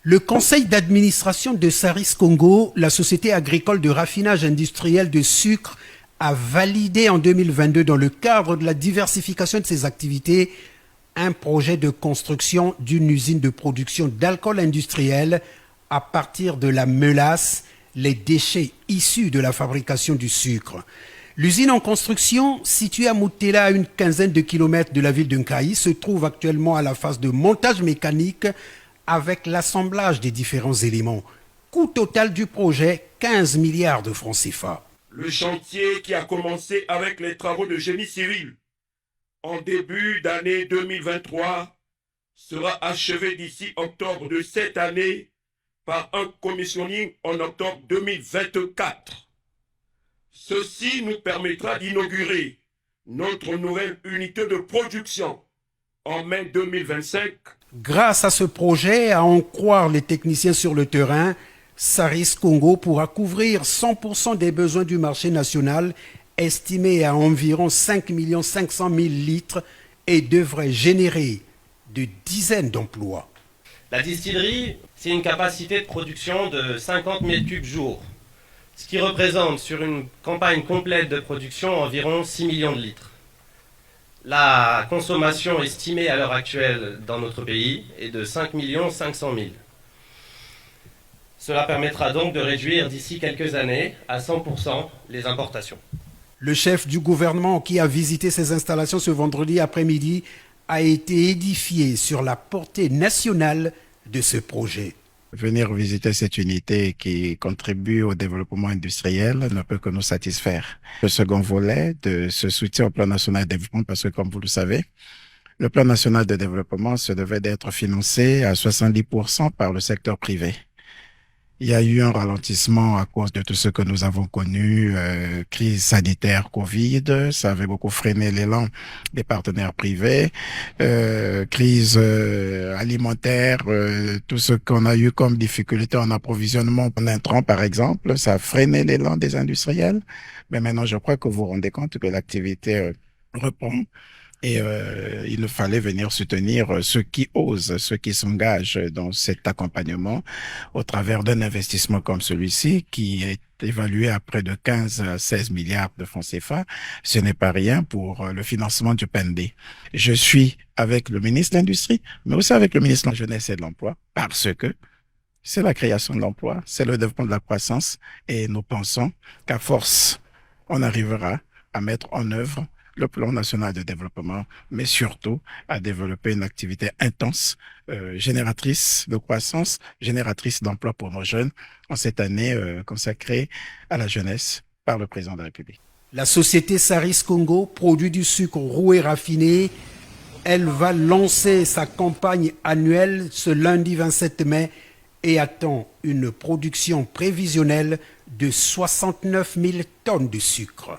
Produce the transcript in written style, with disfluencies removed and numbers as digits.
Le conseil d'administration de Saris Congo, la société agricole de raffinage industriel de sucre, a validé en 2022, dans le cadre de la diversification de ses activités, un projet de construction d'une usine de production d'alcool industriel à partir de la mélasse, les déchets issus de la fabrication du sucre. L'usine en construction, située à Moutela, à une quinzaine de kilomètres de la ville de Nkaï, se trouve actuellement à la phase de montage mécanique avec l'assemblage des différents éléments. Coût total du projet, 15 milliards de francs CFA. Le chantier qui a commencé avec les travaux de génie civil en début d'année 2023 sera achevé d'ici octobre de cette année par un commissioning en octobre 2024. Ceci nous permettra d'inaugurer notre nouvelle unité de production en mai 2025. Grâce à ce projet, à en croire les techniciens sur le terrain, Saris Congo pourra couvrir 100% des besoins du marché national, estimé à environ 5 500 000 litres, et devrait générer de dizaines d'emplois. La distillerie, c'est une capacité de production de 50 000 cubes jour, ce qui représente sur une campagne complète de production environ 6 millions de litres. La consommation estimée à l'heure actuelle dans notre pays est de 5 500 000. Cela permettra donc de réduire d'ici quelques années à 100% les importations. Le chef du gouvernement qui a visité ces installations ce vendredi après-midi a été édifié sur la portée nationale de ce projet. Venir visiter cette unité qui contribue au développement industriel ne peut que nous satisfaire. Le second volet de ce soutien au plan national de développement, parce que comme vous le savez, le plan national de développement se devait d'être financé à 70% par le secteur privé. Il y a eu un ralentissement à cause de tout ce que nous avons connu, crise sanitaire, Covid, ça avait beaucoup freiné l'élan des partenaires privés, crise alimentaire, tout ce qu'on a eu comme difficulté en approvisionnement en intrants par exemple, ça a freiné l'élan des industriels. Mais maintenant, je crois que vous vous rendez compte que l'activité reprend. Et il fallait venir soutenir ceux qui osent, ceux qui s'engagent dans cet accompagnement au travers d'un investissement comme celui-ci qui est évalué à près de 15 à 16 milliards de francs CFA. Ce n'est pas rien pour le financement du PND. Je suis avec le ministre de l'Industrie, mais aussi avec le ministre de la Jeunesse et de l'Emploi, parce que c'est la création de l'emploi, c'est le développement de la croissance et nous pensons qu'à force, on arrivera à mettre en œuvre le plan national de développement, mais surtout à développer une activité intense, génératrice de croissance, génératrice d'emploi pour nos jeunes, en cette année consacrée à la jeunesse par le président de la République. La société Saris Congo produit du sucre roué raffiné. Elle va lancer sa campagne annuelle ce lundi 27 mai et attend une production prévisionnelle de 69 000 tonnes de sucre.